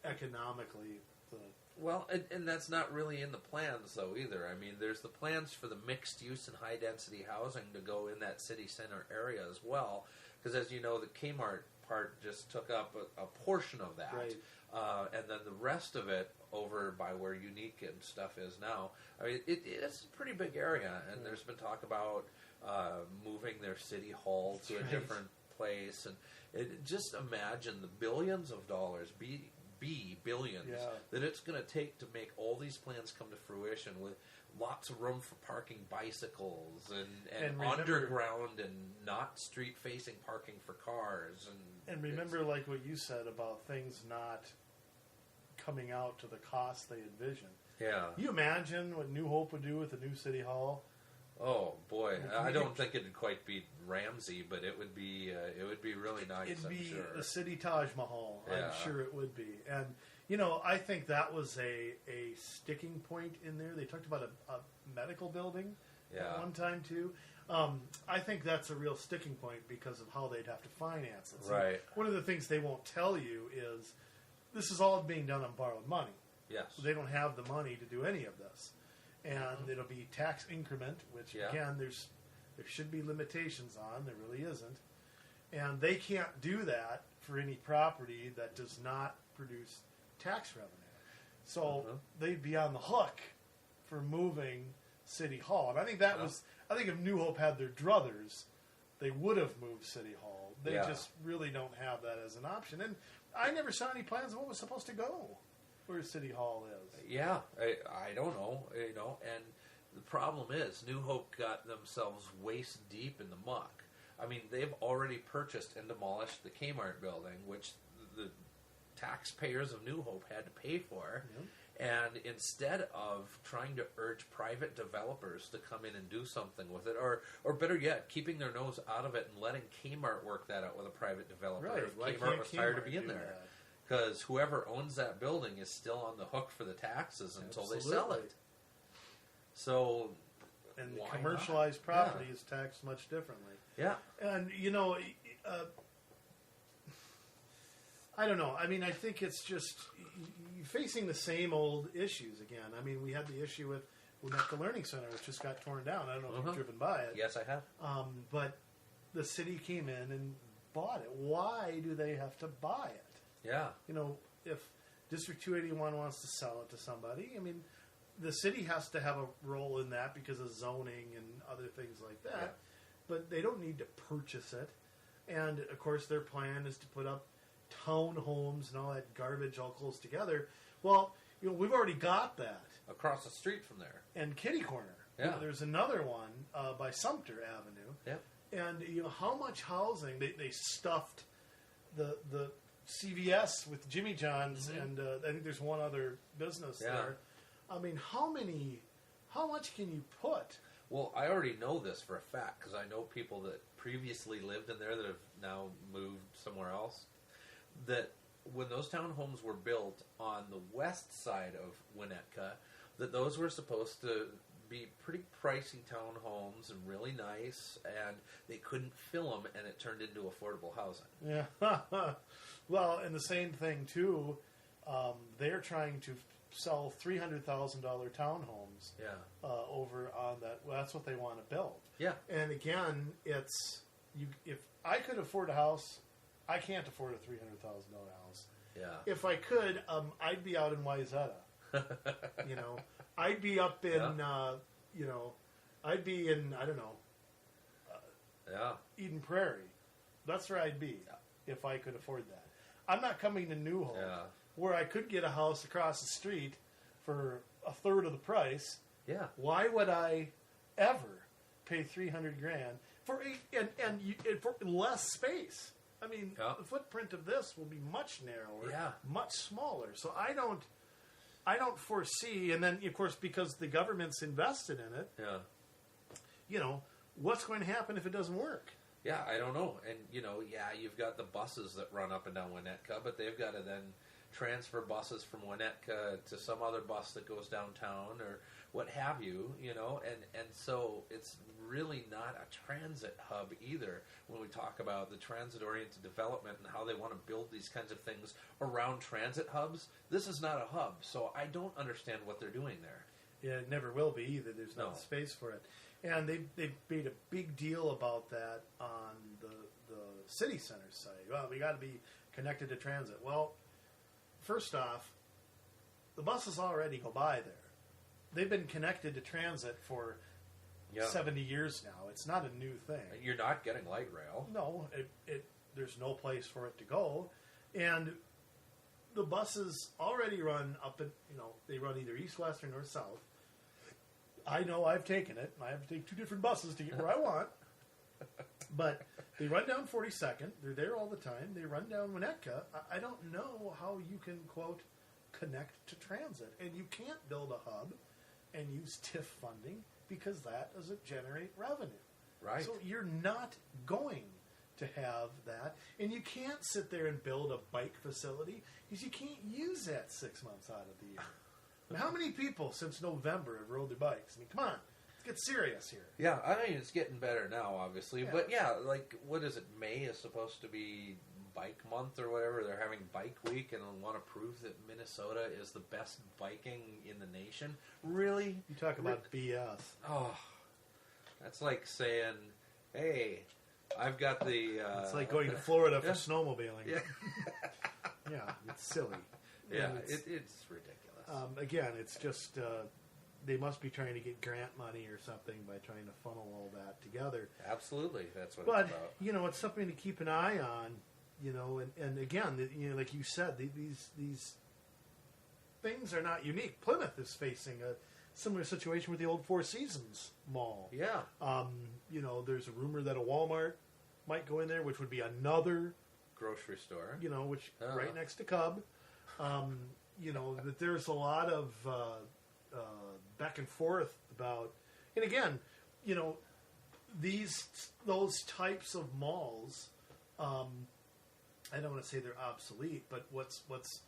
economically the... Well, and that's not really in the plans, though, either. I mean, there's the plans for the mixed-use and high-density housing to go in that city center area as well, because as you know, the Kmart part just took up a portion of that. Right. And then the rest of it over by where Unique and stuff is now. I mean, it's a pretty big area, and there's been talk about moving their city hall to a different place. And just imagine the billions of dollars, billions, that it's going to take to make all these plans come to fruition with lots of room for parking bicycles and remember, underground and not street-facing parking for cars. And remember, like what you said about things not coming out to the cost they envision. Yeah. You imagine what New Hope would do with the new city hall? Oh boy, I don't think it'd quite be Ramsey, but it would be really nice. It'd be I'm sure. the city Taj Mahal. Yeah. I'm sure it would be. And I think that was a sticking point in there. They talked about a medical building at one time too. I think that's a real sticking point because of how they'd have to finance it. So right. One of the things they won't tell you is this is all being done on borrowed money. Yes. So they don't have the money to do any of this. And it'll be tax increment, which again, there should be limitations on. There really isn't, and they can't do that for any property that does not produce tax revenue. So they'd be on the hook for moving City Hall, and I think that was. I think if New Hope had their druthers, they would have moved City Hall. They just really don't have that as an option, and I never saw any plans of what was supposed to go where City Hall is. Yeah, I don't know, and the problem is New Hope got themselves waist deep in the muck. I mean, they've already purchased and demolished the Kmart building, which the taxpayers of New Hope had to pay for, and instead of trying to urge private developers to come in and do something with it, or better yet, keeping their nose out of it and letting Kmart work that out with a private developer, if Kmart was tired to be in there. Because whoever owns that building is still on the hook for the taxes until they sell it. So, and the commercialized property is taxed much differently. Yeah. And, I don't know. I mean, I think it's just you're facing the same old issues again. I mean, we had the issue with the Learning Center, which just got torn down. I don't know if you've driven by it. Yes, I have. But the city came in and bought it. Why do they have to buy it? Yeah. If District 281 wants to sell it to somebody, I mean, the city has to have a role in that because of zoning and other things like that. Yeah. But they don't need to purchase it. And, of course, their plan is to put up townhomes and all that garbage all close together. Well, we've already got that. Across the street from there. And Kitty Corner. Yeah. There's another one by Sumter Avenue. Yep. And, how much housing, they stuffed the CVS with Jimmy John's, and I think there's one other business there. I mean, how much can you put? Well, I already know this for a fact because I know people that previously lived in there that have now moved somewhere else. That when those townhomes were built on the west side of Winnetka, that those were supposed to be pretty pricey townhomes and really nice, and they couldn't fill them, and it turned into affordable housing. Yeah. Well, and the same thing, too, they're trying to sell $300,000 townhomes over on that. Well, that's what they want to build. Yeah. And again, it's if I could afford a house, I can't afford a $300,000 house. Yeah. If I could, I'd be out in Wayzata. You know, I'd be up in, you know, I'd be in, I don't know, Eden Prairie. That's where I'd be if I could afford that. I'm not coming to New Hope, where I could get a house across the street for a third of the price. Yeah. Why would I ever pay $300,000 for for less space? I mean, the footprint of this will be much narrower, much smaller. So I don't foresee. And then, of course, because the government's invested in it, you know, what's going to happen if it doesn't work? Yeah, I don't know. And, you know, you've got the buses that run up and down Winnetka, but they've got to then transfer buses from Winnetka to some other bus that goes downtown or what have you, you know. And so it's really not a transit hub either when we talk about the transit-oriented development and how they want to build these kinds of things around transit hubs. This is not a hub, so I don't understand what they're doing there. Yeah, it never will be either. There's not the space for it. And they made a big deal about that on the city center site. Well, we got to be connected to transit. Well, first off, the buses already go by there. They've been connected to transit for 70 years now. It's not a new thing. You're not getting light rail. No, there's no place for it to go. And the buses already run up and, you know, they run either east, west, or north, south. I know I've taken it. I have to take 2 different buses to get where I want. But they run down 42nd. They're there all the time. They run down Winnetka. I don't know how you can, quote, connect to transit. And you can't build a hub and use TIF funding because that doesn't generate revenue. Right. So you're not going to have that. And you can't sit there and build a bike facility because you can't use that 6 months out of the year. I mean, how many people since November have rode their bikes? I mean, come on. Let's get serious here. Yeah, I mean, it's getting better now, obviously. Yeah. But yeah, like, what is it? May is supposed to be bike month or whatever. They're having bike week and they want to prove that Minnesota is the best biking in the nation. Really? You talk about BS. Oh, that's like saying, hey, I've got the... it's like going to Florida for snowmobiling. Yeah. Yeah, it's silly. Yeah, it's ridiculous. Again, it's just... they must be trying to get grant money or something by trying to funnel all that together. Absolutely, that's what it's about. But, you know, it's something to keep an eye on, you know, and again, you know, like you said, these things are not unique. Plymouth is facing a similar situation with the old Four Seasons Mall. Yeah. You know, there's a rumor that a Walmart might go in there, which would be another... grocery store. You know, which right next to Cub. You know, that there's a lot of... back and forth about, and again, you know, those types of malls. I don't want to say they're obsolete, but what's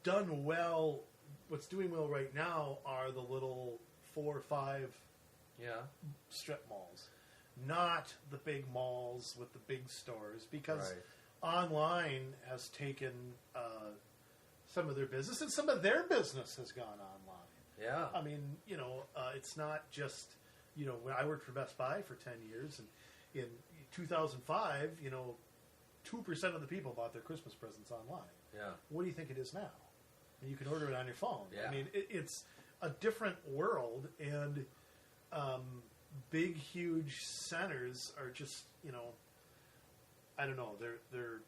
done well, what's doing well right now are the little 4 or 5 strip malls, not the big malls with the big stores, because online has taken some of their business, and some of their business has gone online. Yeah. I mean, you know, it's not just, you know, when I worked for Best Buy for 10 years, and in 2005, you know, 2% of the people bought their Christmas presents online. Yeah. What do you think it is now? And you can order it on your phone. Yeah. I mean, it's a different world, and big, huge centers are just, you know, I don't know, they're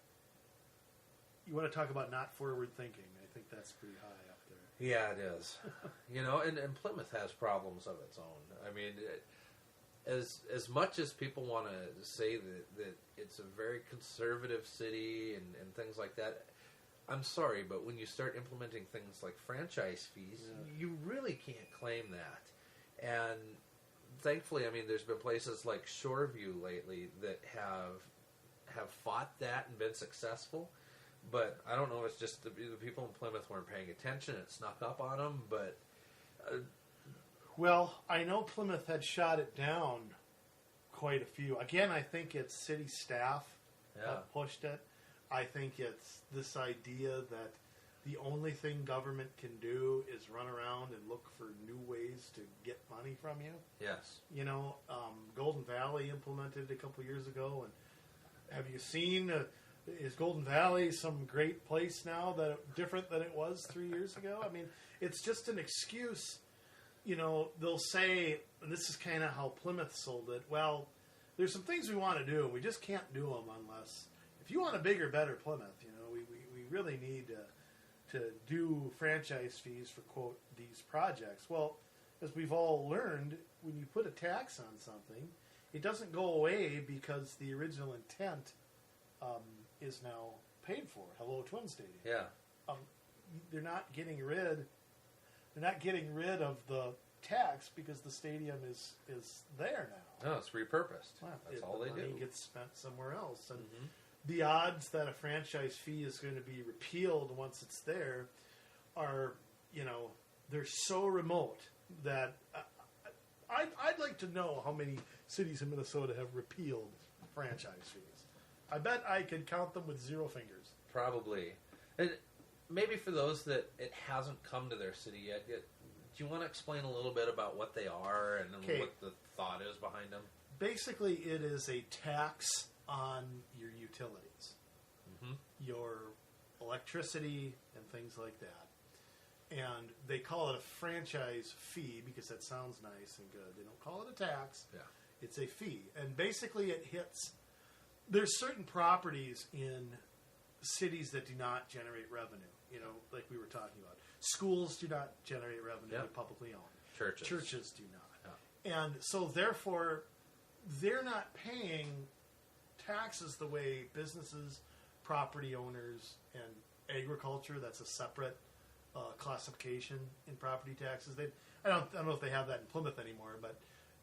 you want to talk about not forward thinking. I think that's pretty high up there. Yeah, it is. You know, and Plymouth has problems of its own. I mean, as much as people want to say that it's a very conservative city and things like that, I'm sorry, but when you start implementing things like franchise fees, you really can't claim that. And thankfully, I mean, there's been places like Shoreview lately that have fought that and been successful. But I don't know if it's just the people in Plymouth weren't paying attention. It snuck up on them, but... Well, I know Plymouth had shot it down quite a few. Again, I think it's city staff that pushed it. I think it's this idea that the only thing government can do is run around and look for new ways to get money from you. Yes. You know, Golden Valley implemented it a couple years ago, and have you seen is Golden Valley some great place now that different than it was 3 years ago? I mean, it's just an excuse. They'll say, and this is kind of how Plymouth sold it. Well, there's some things we want to do. We just can't do them unless, if you want a bigger, better Plymouth, we really need to do franchise fees for, quote, these projects. Well, as we've all learned, when you put a tax on something, it doesn't go away because the original intent is now paid for. Hello, Twin Stadium. Yeah. They're not getting rid of the tax because the stadium is there now. No, it's repurposed. Well, That's all they do. The money gets spent somewhere else, and the odds that a franchise fee is going to be repealed once it's there are, they're so remote that I'd like to know how many cities in Minnesota have repealed franchise fees. I bet I could count them with 0 fingers. Probably. And maybe for those that it hasn't come to their city yet, do you want to explain a little bit about what they are and what the thought is behind them? Basically, it is a tax on your utilities, your electricity and things like that. And they call it a franchise fee because that sounds nice and good. They don't call it a tax. Yeah. It's a fee. And basically it hits... There's certain properties in cities that do not generate revenue, like we were talking about. Schools do not generate revenue. They're publicly owned. Churches do not. Yeah. And so therefore, they're not paying taxes the way businesses, property owners, and agriculture, that's a separate classification in property taxes. I don't know if they have that in Plymouth anymore, but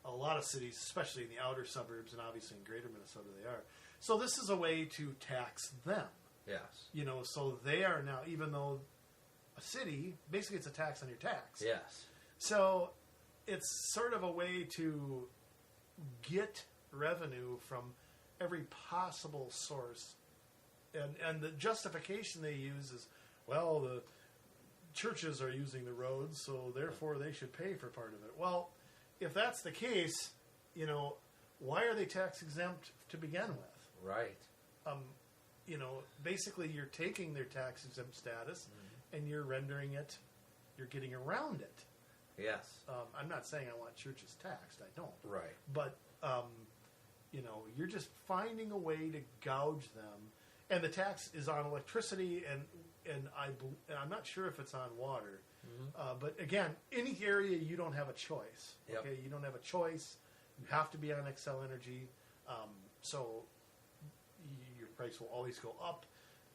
a lot of cities, especially in the outer suburbs, and obviously in greater Minnesota they are. So this is a way to tax them. Yes. So they are now, even though a city, basically it's a tax on your tax. Yes. So it's sort of a way to get revenue from every possible source. And the justification they use is, well, the churches are using the roads, so therefore they should pay for part of it. Well, if that's the case, why are they tax exempt to begin with? Right. Basically you're taking their tax exempt status and you're getting around it. Yes. I'm not saying I want churches taxed. I don't. Right. But, you're just finding a way to gouge them. And the tax is on electricity, and I'm not sure if it's on water. But again, any area you don't have a choice. Yep. Okay, you don't have a choice. You have to be on Xcel Energy, so your price will always go up.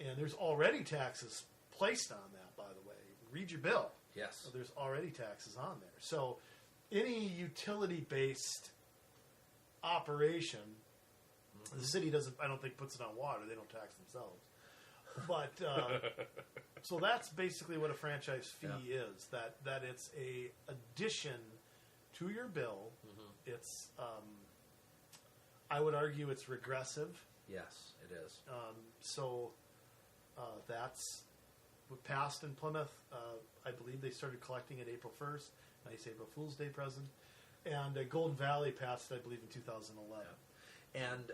And there's already taxes placed on that. By the way, read your bill. Yes. So there's already taxes on there. So any utility-based operation. The city doesn't, I don't think, puts it on water. They don't tax themselves. But, so that's basically what a franchise fee is, that it's a addition to your bill. It's, I would argue it's regressive. Yes, it is. That's what passed in Plymouth. I believe they started collecting it April 1st. Nice April Fool's Day present. And Golden Valley passed, I believe, in 2011. And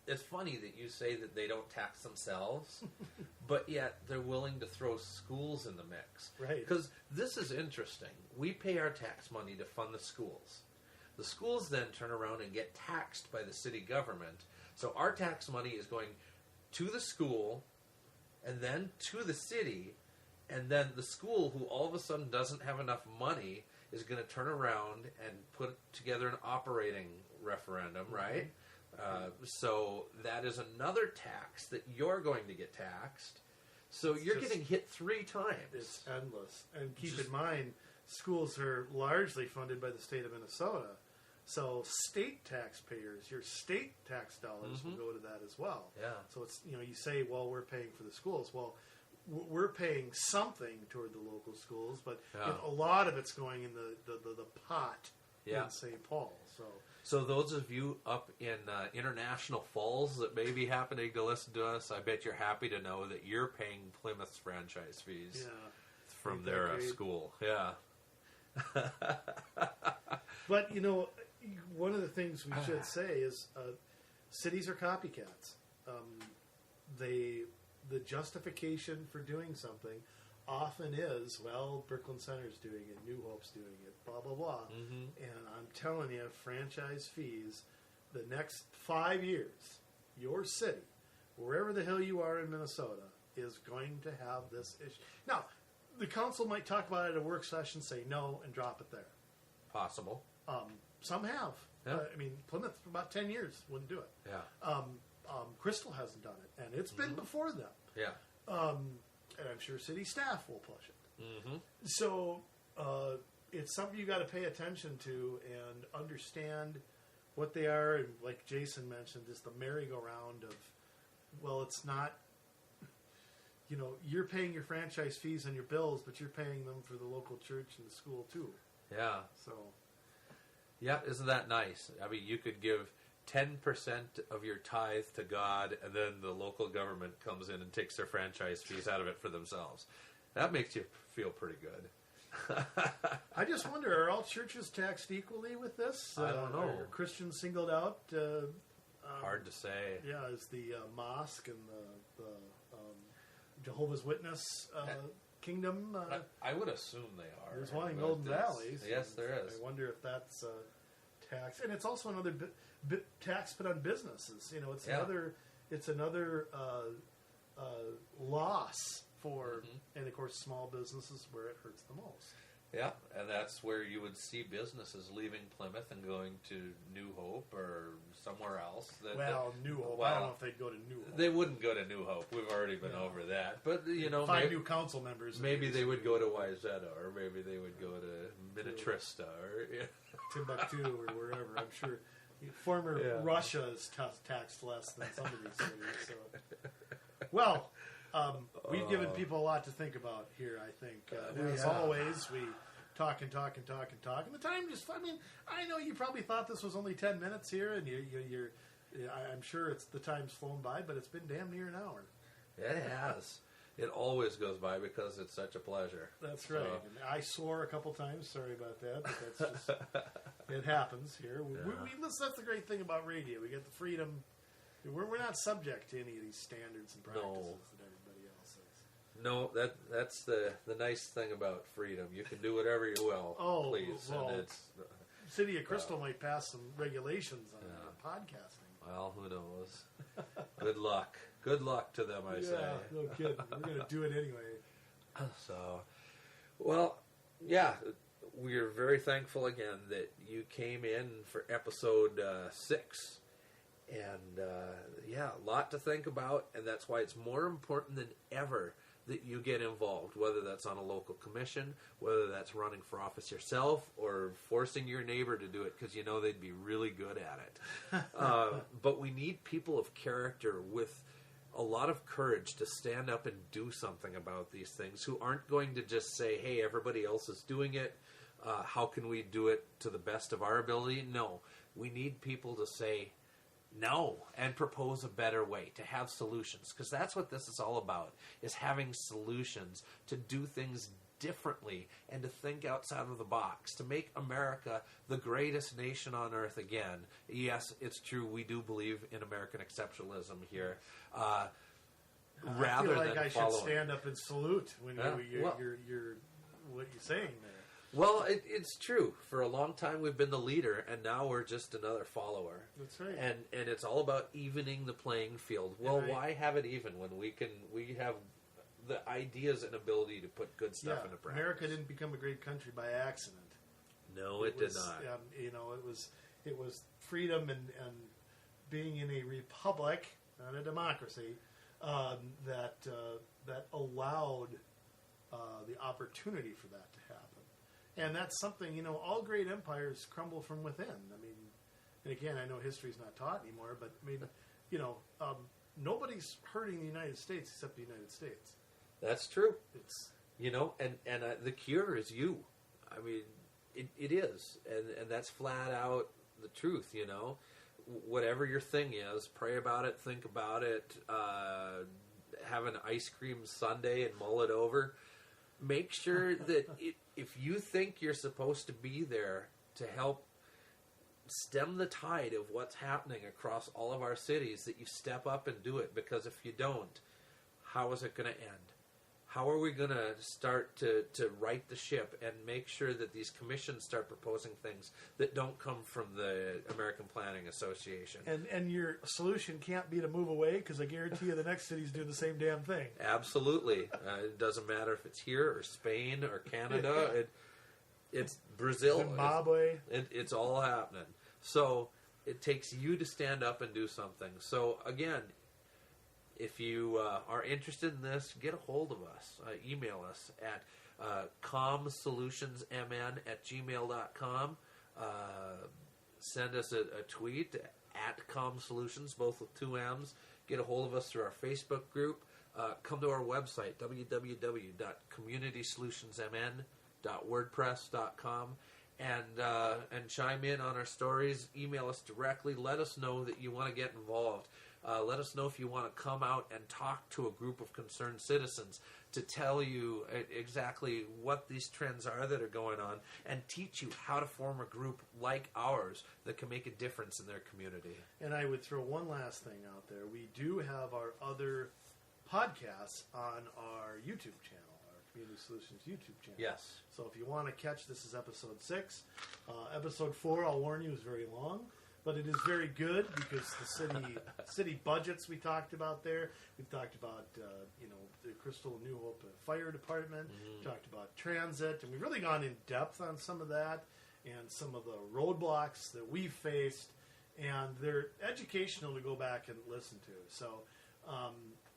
it's funny that you say that they don't tax themselves, but yet they're willing to throw schools in the mix. Right. Because this is interesting. We pay our tax money to fund the schools. The schools then turn around and get taxed by the city government. So our tax money is going to the school and then to the city, and then the school, who all of a sudden doesn't have enough money, is going to turn around and put together an operating referendum, right? So that is another tax that you're going to get taxed. So you're getting hit 3 times. It's endless. And keep in mind, schools are largely funded by the state of Minnesota. So state taxpayers, your state tax dollars will go to that as well. Yeah. So it's, you say, well, we're paying for the schools. Well, we're paying something toward the local schools, but a lot of it's going in the pot in St. Paul. So those of you up in International Falls that may be happening to listen to us, I bet you're happy to know that you're paying Plymouth's franchise fees from their school. Yeah. But, one of the things we should say is cities are copycats. the justification for doing something often is, well, Brooklyn Center's doing it, New Hope's doing it, blah, blah, blah. Mm-hmm. And I'm telling you, franchise fees, the next 5 years, your city, wherever the hell you are in Minnesota, is going to have this issue. Now, the council might talk about it at a work session, say no, and drop it there. Possible. Some have. Yeah. I mean, Plymouth for about 10 years wouldn't do it. Yeah. Crystal hasn't done it, and it's been before them. Yeah. And I'm sure city staff will push it. Mm-hmm. So it's something you got to pay attention to and understand what they are. And like Jason mentioned, is the merry-go-round of, well, it's not, you're paying your franchise fees and your bills, but you're paying them for the local church and the school too. Yeah. So, yeah, isn't that nice? I mean, you could give 10% of your tithe to God, and then the local government comes in and takes their franchise fees out of it for themselves. That makes you feel pretty good. I just wonder, are all churches taxed equally with this? I don't know. Are Christians singled out? Hard to say. Yeah, is the mosque and the Jehovah's Witness kingdom? I would assume they are. There's one in But Golden it's- Valley. Yes, there is. I wonder if that's tax, and it's also another tax put on businesses. It's another loss for, and of course, small businesses where it hurts the most. Yeah, and that's where you would see businesses leaving Plymouth and going to New Hope or somewhere else. New Hope. I don't know if they'd go to New Hope. They wouldn't go to New Hope. We've already been over that. But, 5 new council members. Maybe they would go to Wayzata, or maybe they would go to Minnetrista, or Timbuktu, or wherever. I'm sure former Russia is taxed less than some of these cities. So. Well, we've given people a lot to think about here, I think. As always, we talk and talk and talk and talk. And the time just, I know you probably thought this was only 10 minutes here, and I'm sure the time's flown by, but it's been damn near an hour. It has. It always goes by because it's such a pleasure. That's right. And I swore a couple times. Sorry about that, but that's just, it happens here. That's the great thing about radio. We get the freedom. We're not subject to any of these standards and practices that everybody else is. No, that's the nice thing about freedom. You can do whatever you will, please. Well, and it's City of Crystal might pass some regulations on podcasting. Well, who knows? Good luck. Good luck to them, I say. No kidding. We're going to do it anyway. So, well, yeah, we're very thankful again that you came in for episode 6. And, a lot to think about, and that's why it's more important than ever that you get involved, whether that's on a local commission, whether that's running for office yourself, or forcing your neighbor to do it because they'd be really good at it. But we need people of character with a lot of courage to stand up and do something about these things, who aren't going to just say, hey, everybody else is doing it, how can we do it to the best of our ability? No, we need people to say no and propose a better way, to have solutions, because that's what this is all about, is having solutions to do things differently and to think outside of the box, to make America the greatest nation on earth again. Yes, it's true, we do believe in American exceptionalism here. I Rather feel like than I should following. stand up and salute when you're what you're saying there. Well, it's true. For a long time, we've been the leader, and now we're just another follower. That's right. And it's all about evening the playing field. Well, why have it even when we have the ideas and ability to put good stuff into practice? America didn't become a great country by accident. No, it did not. It was freedom and being in a republic, not a democracy, that allowed the opportunity for that to happen. And that's something, all great empires crumble from within. And again, I know history's not taught anymore, but nobody's hurting the United States except the United States. That's true. It's and the cure is you. It is, and that's flat out the truth. Whatever your thing is, pray about it, think about it, have an ice cream sundae and mull it over. Make sure that if you think you're supposed to be there to help stem the tide of what's happening across all of our cities, that you step up and do it. Because if you don't, how is it going to end? How are we going to start to right the ship and make sure that these commissions start proposing things that don't come from the American Planning Association? And your solution can't be to move away, because I guarantee you the next city's doing the same damn thing. Absolutely. It doesn't matter if it's here or Spain or Canada. It's Brazil. Zimbabwe. It's all happening. So it takes you to stand up and do something. So again, if you are interested in this, get a hold of us. Email us at comsolutionsmn@gmail.com. Send us a tweet at comsolutions, both with 2 M's. Get a hold of us through our Facebook group. Come to our website, www.communitysolutionsmn.wordpress.com. And chime in on our stories. Email us directly. Let us know that you want to get involved. Let us know if you want to come out and talk to a group of concerned citizens to tell you exactly what these trends are that are going on, and teach you how to form a group like ours that can make a difference in their community. And I would throw one last thing out there. We do have our other podcasts on our YouTube channel. Community Solutions YouTube channel. Yes. So if you want to catch, this is episode 6. Episode 4, I'll warn you, is very long, but it is very good because the city budgets we talked about there. We've talked about the Crystal New Hope Fire Department. We talked about transit, and we've really gone in depth on some of that and some of the roadblocks that we've faced, and they're educational to go back and listen to. So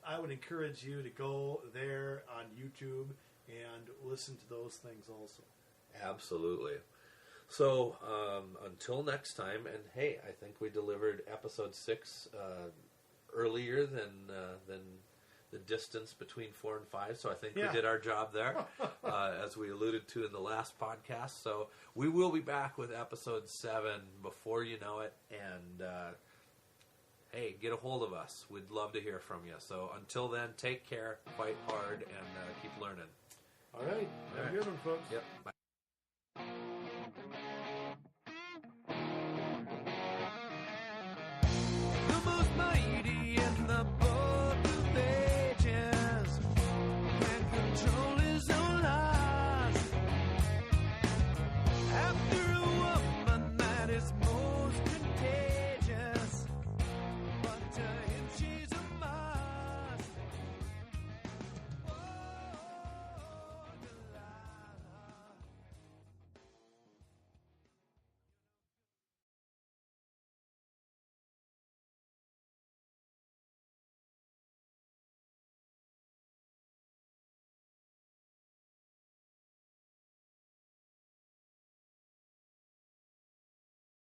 I would encourage you to go there on YouTube and listen to those things also. Absolutely. So until next time, and hey, I think we delivered episode 6 earlier than the distance between 4 and 5. So I think we did our job there, as we alluded to in the last podcast. So we will be back with episode 7 before you know it, and hey, get a hold of us. We'd love to hear from you. So until then, take care, fight hard, and keep learning. All right. Have a good one, folks. Yep. Bye.